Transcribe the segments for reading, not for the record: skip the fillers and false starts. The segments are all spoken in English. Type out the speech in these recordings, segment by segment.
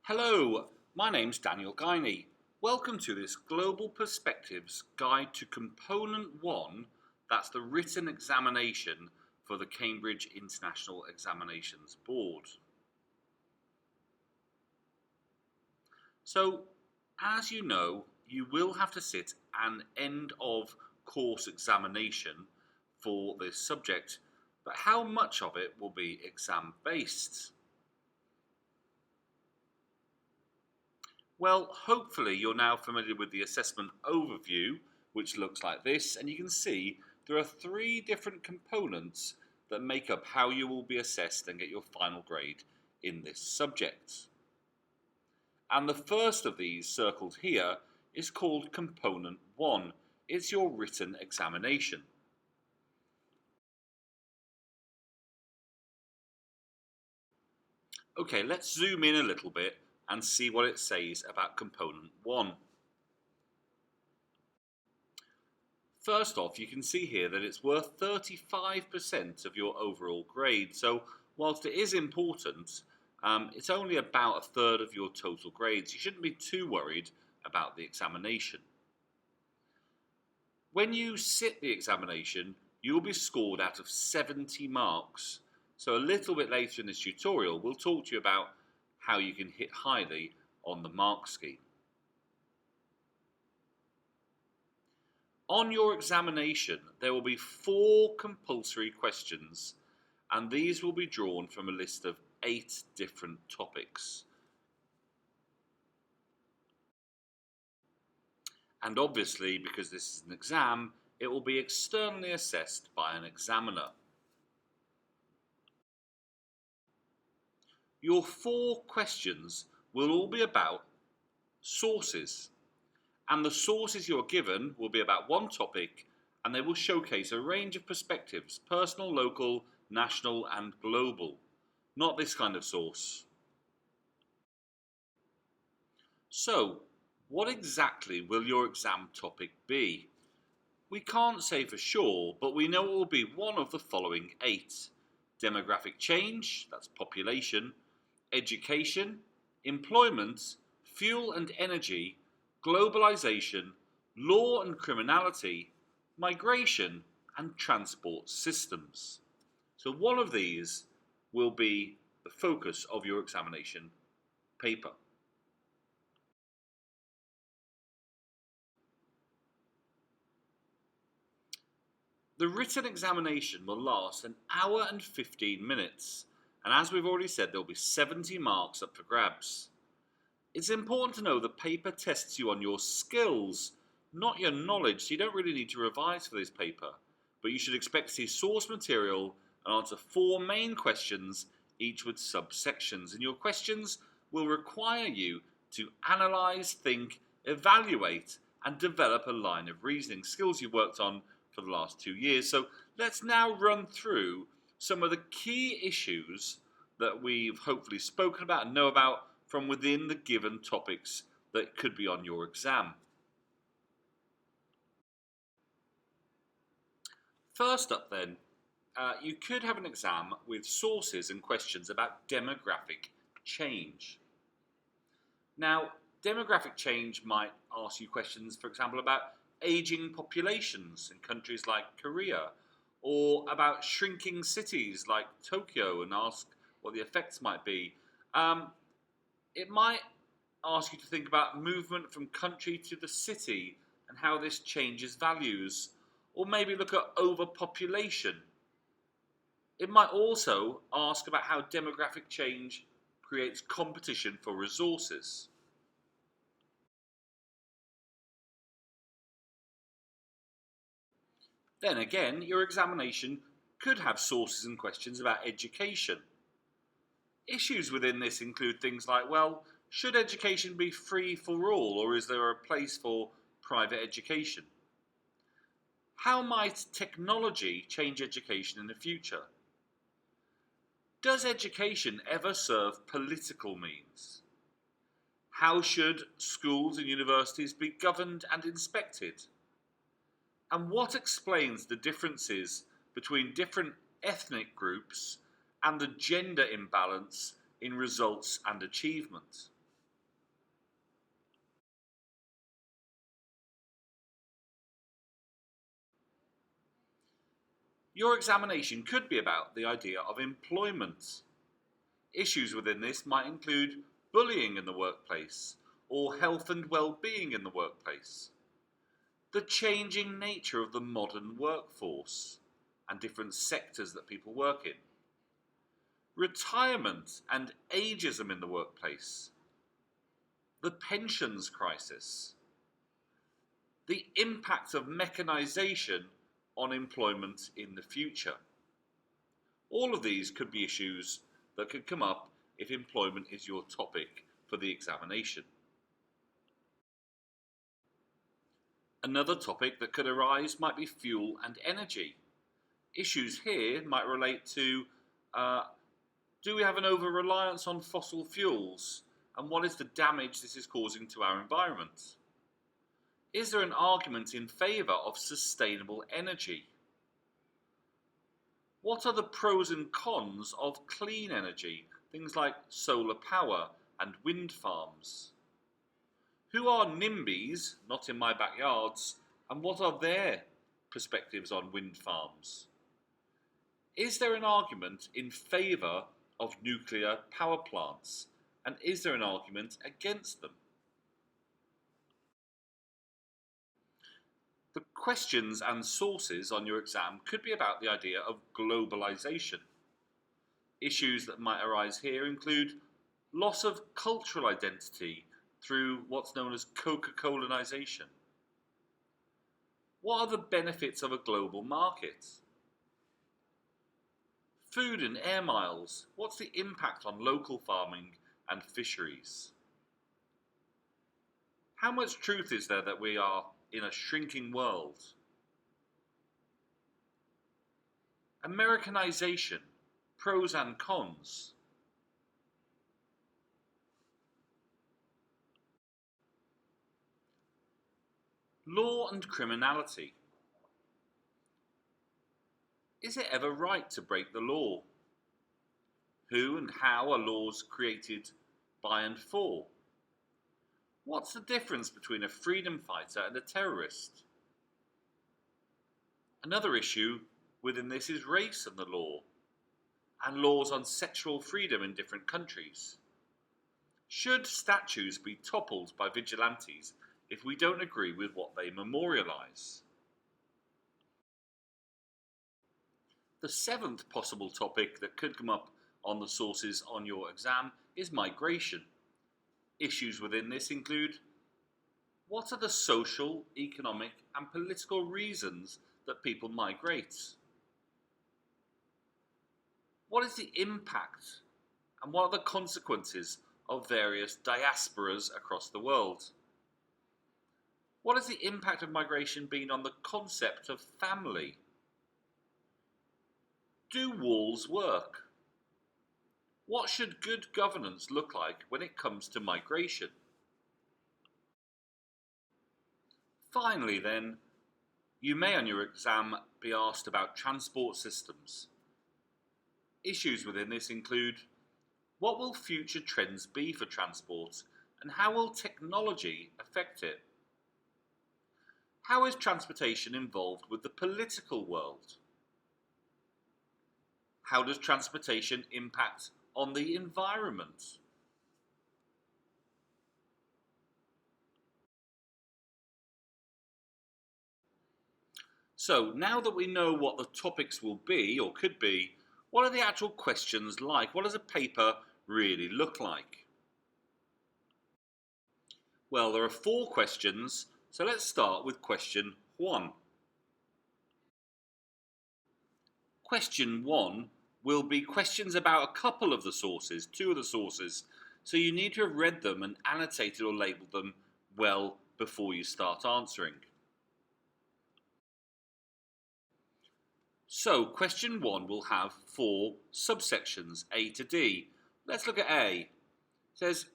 Hello, my name's Daniel Guiney. Welcome to this Global Perspectives Guide to Component 1, that's the written examination for the Cambridge International Examinations Board. So, as you know, you will have to sit an end of course examination for this subject, but how much of it will be exam based? Well, hopefully you're now familiar with the assessment overview, which looks like this, and you can see there are three different components that make up how you will be assessed and get your final grade in this subject. And the first of these, circled here, is called Component 1. It's your written examination. Okay, let's zoom in a little bit and see what it says about Component 1. First off, you can see here that it's worth 35% of your overall grade. So whilst it is important, it's only about a third of your total grades. You shouldn't be too worried about the examination. When you sit the examination, you will be scored out of 70 marks. So a little bit later in this tutorial, we'll talk to you about how you can hit highly on the mark scheme. On your examination, there will be 4 compulsory questions, and these will be drawn from a list of 8 different topics. And obviously, because this is an exam, it will be externally assessed by an examiner. Your 4 questions will all be about sources. And the sources you're given will be about one topic, and they will showcase a range of perspectives, personal, local, national, and global. Not this kind of source. So, what exactly will your exam topic be? We can't say for sure, but we know it will be one of the following 8. Demographic change, that's population, education, employment, fuel and energy, globalization, law and criminality, migration, and transport systems. So one of these will be the focus of your examination paper. The written examination will last an hour and 15 minutes, and as we've already said, there will be 70 marks up for grabs. It's important to know the paper tests you on your skills, not your knowledge, so you don't really need to revise for this paper. But you should expect to see source material and answer 4 main questions, each with subsections. And your questions will require you to analyse, think, evaluate, and develop a line of reasoning, skills you've worked on for the last 2 years. So let's now run through some of the key issues that we've hopefully spoken about and know about from within the given topics that could be on your exam. First up then, you could have an exam with sources and questions about demographic change. Now, demographic change might ask you questions, for example, about aging populations in countries like Korea, or about shrinking cities like Tokyo and ask what the effects might be. It might ask you to think about movement from country to the city and how this changes values, or maybe look at overpopulation. It might also ask about how demographic change creates competition for resources. Then again, your examination could have sources and questions about education. Issues within this include things like, well, should education be free for all, or is there a place for private education? How might technology change education in the future? Does education ever serve political means? How should schools and universities be governed and inspected? And what explains the differences between different ethnic groups and the gender imbalance in results and achievement? Your examination could be about the idea of employment. Issues within this might include bullying in the workplace or health and well-being in the workplace, the changing nature of the modern workforce and different sectors that people work in, retirement and ageism in the workplace, the pensions crisis, the impact of mechanisation on employment in the future. All of these could be issues that could come up if employment is your topic for the examination. Another topic that could arise might be fuel and energy. Issues here might relate to do we have an over-reliance on fossil fuels, and what is the damage this is causing to our environment? Is there an argument in favour of sustainable energy? What are the pros and cons of clean energy, things like solar power and wind farms? Who are NIMBYs, not in my backyards, and what are their perspectives on wind farms? Is there an argument in favour of nuclear power plants, and is there an argument against them? The questions and sources on your exam could be about the idea of globalisation. Issues that might arise here include loss of cultural identity through what's known as Coca-Colanisation. What are the benefits of a global market? Food and air miles. What's the impact on local farming and fisheries? How much truth is there that we are in a shrinking world? Americanization, pros and cons. Law and criminality. Is it ever right to break the law? Who and how are laws created by and for? What's the difference between a freedom fighter and a terrorist? Another issue within this is race and the law, and laws on sexual freedom in different countries. Should statues be toppled by vigilantes if we don't agree with what they memorialise? The seventh possible topic that could come up on the sources on your exam is migration. Issues within this include what are the social, economic and political reasons that people migrate? What is the impact and what are the consequences of various diasporas across the world? What has the impact of migration been on the concept of family? Do walls work? What should good governance look like when it comes to migration? Finally then, you may on your exam be asked about transport systems. Issues within this include what will future trends be for transport and how will technology affect it? How is transportation involved with the political world? How does transportation impact on the environment? So now that we know what the topics will be or could be, what are the actual questions like? What does a paper really look like? Well, there are 4 questions, so let's start with question 1. Question 1 will be questions about a couple of the sources, 2 of the sources, so you need to have read them and annotated or labelled them well before you start answering. So question 1 will have 4 subsections, A to D. Let's look at A. It says,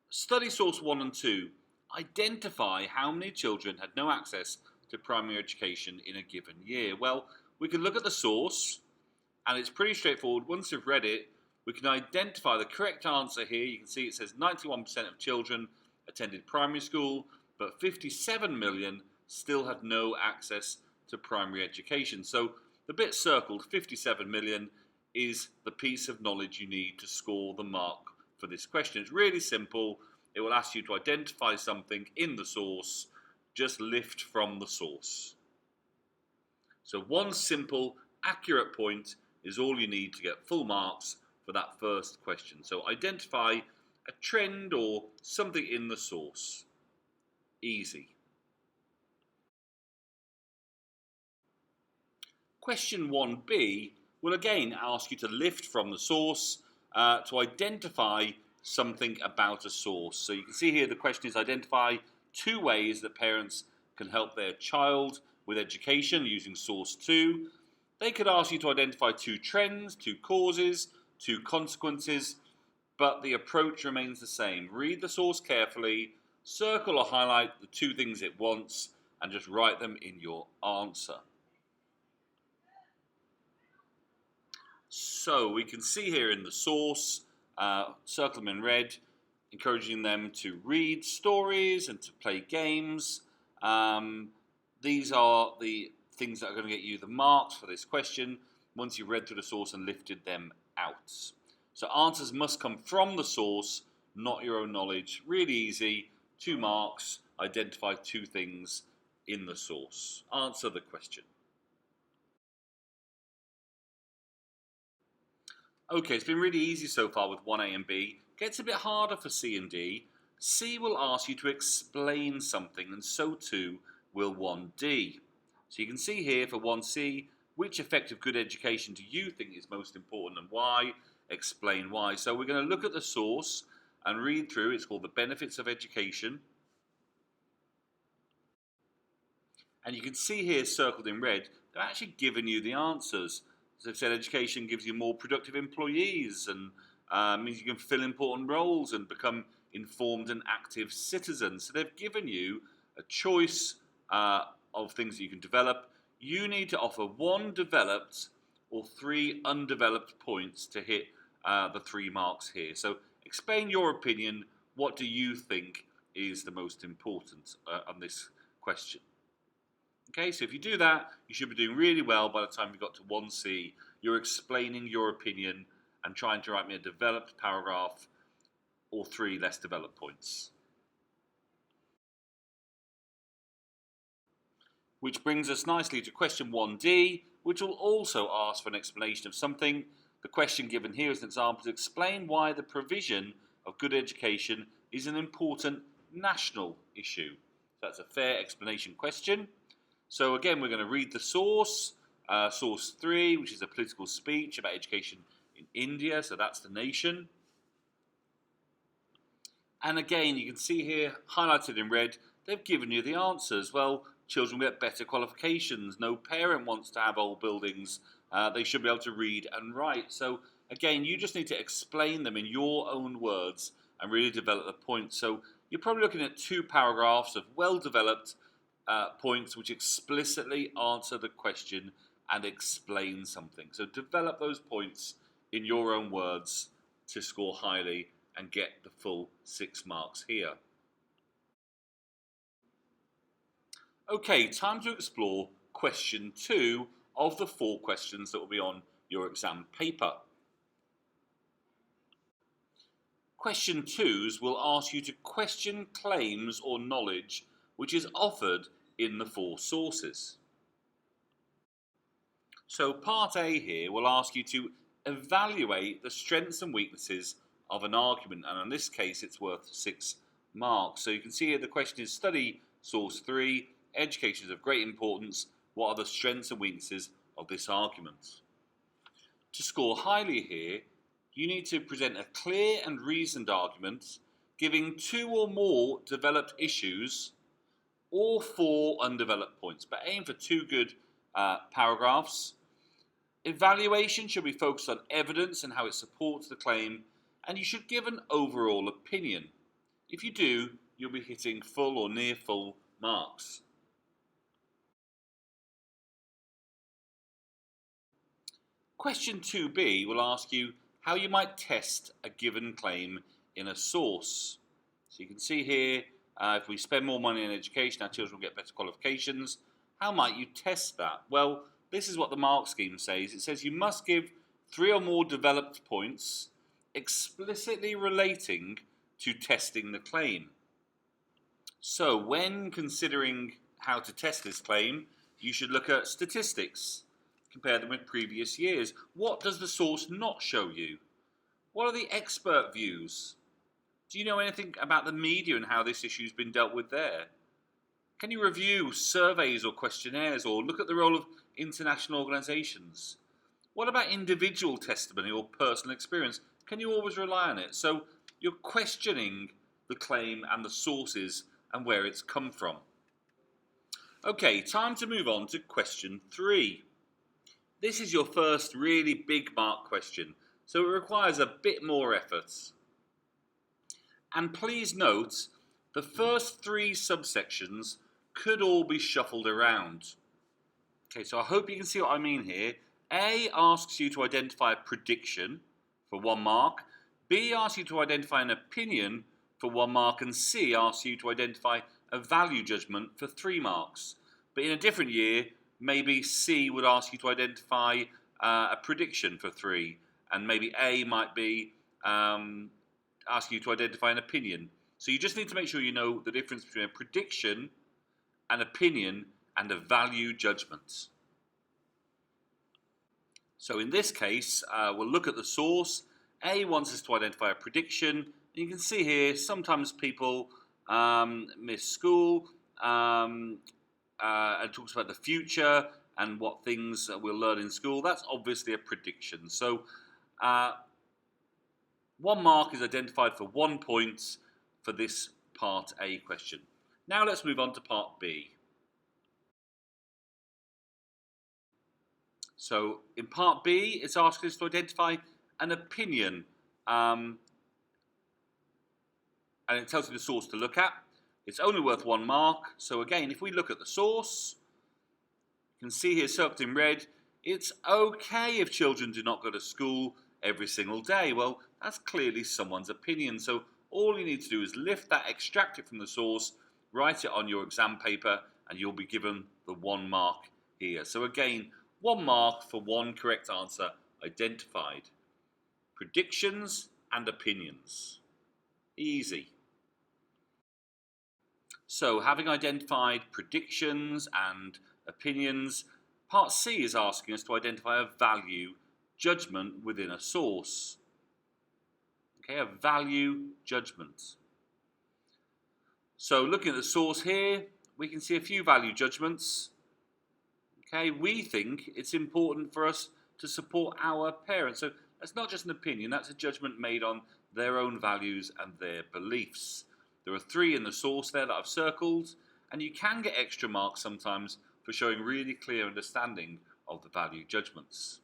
study source 1 and 2. Identify how many children had no access to primary education in a given year. Well, we can look at the source, and it's pretty straightforward. Once you've read it, we can identify the correct answer here. You can see it says 91% of children attended primary school, but 57 million still had no access to primary education. So the bit circled, 57 million, is the piece of knowledge you need to score the mark for this question. It's really simple. It will ask you to identify something in the source, just lift from the source. So one simple, accurate point is all you need to get full marks for that first question. So identify a trend or something in the source. Easy. Question 1b will again ask you to lift from the source to identify something about a source. So you can see here the question is identify 2 ways that parents can help their child with education using source 2. They could ask you to identify 2 trends, 2 causes, 2 consequences, but the approach remains the same. Read the source carefully, circle or highlight the 2 things it wants, and just write them in your answer. So we can see here in the source, circle them in red, encouraging them to read stories and to play games. These are the things that are going to get you the marks for this question once you've read through the source and lifted them out. So answers must come from the source, not your own knowledge. Really easy, 2 marks, identify 2 things in the source. Answer the question. Okay, it's been really easy so far with 1A and B. Gets a bit harder for C and D. C will ask you to explain something, and so too will 1D. So you can see here for 1C, which effect of good education do you think is most important and why? Explain why. So we're going to look at the source and read through. It's called The Benefits of Education. And you can see here circled in red, they're actually giving you the answers. As I've said, education gives you more productive employees and means you can fill important roles and become informed and active citizens. So they've given you a choice of things that you can develop. You need to offer 1 developed or 3 undeveloped points to hit the 3 marks here. So explain your opinion. What do you think is the most important on this question? Okay, so if you do that, you should be doing really well by the time you got to 1C. You're explaining your opinion and trying to write me a developed paragraph or 3 less developed points. Which brings us nicely to question 1D, which will also ask for an explanation of something. The question given here as an example is explain why the provision of good education is an important national issue. So that's a fair explanation question. So again, we're going to read the source, source 3, which is a political speech about education in India, so that's the nation. And again, you can see here, highlighted in red, they've given you the answers. Well, children get better qualifications. No parent wants to have old buildings. They should be able to read and write. So again, you just need to explain them in your own words and really develop the point. So you're probably looking at 2 paragraphs of well-developed points which explicitly answer the question and explain something. So develop those points in your own words to score highly and get the full 6 marks here. Okay, time to explore question 2 of the 4 questions that will be on your exam paper. Question 2s will ask you to question claims or knowledge which is offered in the 4 sources. So part A here will ask you to evaluate the strengths and weaknesses of an argument, and in this case it's worth 6 marks. So you can see here the question is study source 3, education is of great importance, what are the strengths and weaknesses of this argument? To score highly here, you need to present a clear and reasoned argument, giving 2 or more developed issues or 4 undeveloped points, but aim for 2 good paragraphs. Evaluation should be focused on evidence and how it supports the claim, and you should give an overall opinion. If you do, you'll be hitting full or near full marks. Question 2b will ask you how you might test a given claim in a source. So you can see here, if we spend more money on education, our children will get better qualifications. How might you test that? Well, this is what the mark scheme says. It says you must give 3 or more developed points explicitly relating to testing the claim. So when considering how to test this claim, you should look at statistics, compare them with previous years. What does the source not show you? What are the expert views? Do you know anything about the media and how this issue has been dealt with there? Can you review surveys or questionnaires, or look at the role of international organisations? What about individual testimony or personal experience? Can you always rely on it? So you're questioning the claim and the sources and where it's come from. Okay, time to move on to question 3. This is your first really big mark question, so it requires a bit more effort. And please note, the first 3 subsections could all be shuffled around. Okay, so I hope you can see what I mean here. A asks you to identify a prediction for 1 mark. B asks you to identify an opinion for 1 mark. And C asks you to identify a value judgment for 3 marks. But in a different year, maybe C would ask you to identify a prediction for 3. And maybe A might be asking you to identify an opinion. So you just need to make sure you know the difference between a prediction, an opinion, and a value judgment. So in this case, we'll look at the source. A wants us to identify a prediction. You can see here, sometimes people miss school and talks about the future and what things we'll learn in school. That's obviously a prediction. So 1 mark is identified for 1 point for this part A question. Now let's move on to part B. So in part B, it's asking us to identify an opinion, and it tells you the source to look at. It's only worth 1 mark. So again, if we look at the source, you can see here circled in red, it's okay if children do not go to school every single day. Well, that's clearly someone's opinion. So all you need to do is lift that, extract it from the source, write it on your exam paper, and you'll be given the 1 mark here. So again, 1 mark for 1 correct answer identified. Predictions and opinions. Easy. So having identified predictions and opinions, part C is asking us to identify a value judgment within a source. Okay, a value judgment. So looking at the source here, we can see a few value judgments. Okay, we think it's important for us to support our parents. So that's not just an opinion, that's a judgment made on their own values and their beliefs. There are 3 in the source there that I've circled, and you can get extra marks sometimes for showing really clear understanding of the value judgments.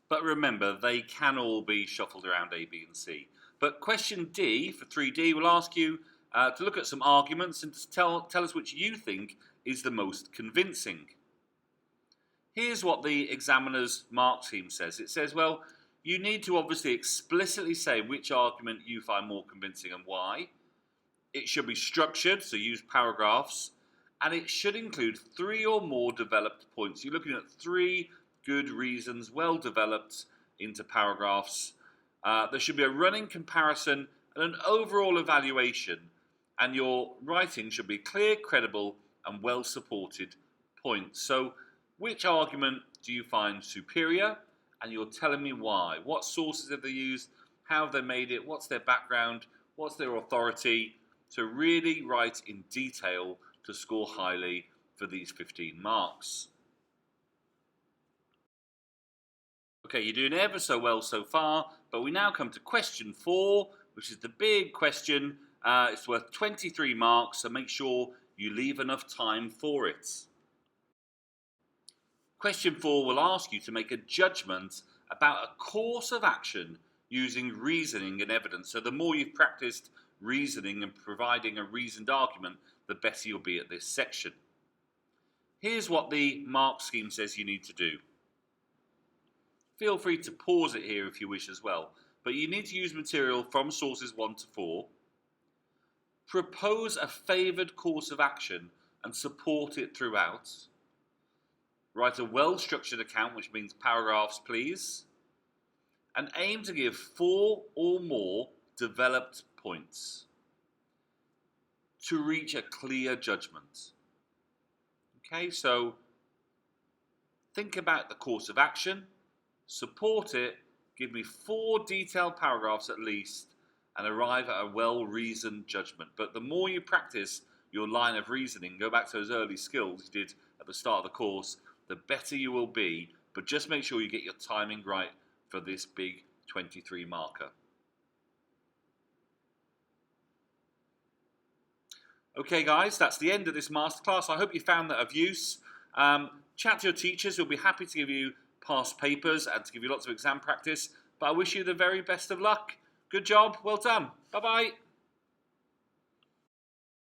But remember, they can all be shuffled around A, B and C. But question D, for 3D, will ask you to look at some arguments and to tell us which you think is the most convincing. Here's what the examiner's mark scheme says. It says, well, you need to obviously explicitly say which argument you find more convincing and why. It should be structured, so use paragraphs, and it should include 3 or more developed points. You're looking at 3 good reasons, well developed into paragraphs. There should be a running comparison and an overall evaluation, and your writing should be clear, credible, and well supported points. So which argument do you find superior? And you're telling me why. What sources have they used? How have they made it? What's their background? What's their authority? So really write in detail to score highly for these 15 marks. Okay, you're doing ever so well so far, but we now come to question 4, which is the big question. It's worth 23 marks, so make sure you leave enough time for it. Question 4 will ask you to make a judgment about a course of action using reasoning and evidence. So the more you've practiced reasoning and providing a reasoned argument, the better you'll be at this section. Here's what the mark scheme says you need to do. Feel free to pause it here if you wish as well, but you need to use material from sources 1 to 4. Propose a favoured course of action and support it throughout. Write a well-structured account, which means paragraphs, please. And aim to give 4 or more developed points to reach a clear judgment. Okay, so think about the course of action, support it, give me 4 detailed paragraphs at least, and arrive at a well-reasoned judgment. But the more you practice your line of reasoning, go back to those early skills you did at the start of the course, the better you will be. But just make sure you get your timing right for this big 23 marker. Okay guys, that's the end of this masterclass. I hope you found that of use. Chat to your teachers, who'll be happy to give you past papers and to give you lots of exam practice. But I wish you the very best of luck. Good job, well done. Bye-bye.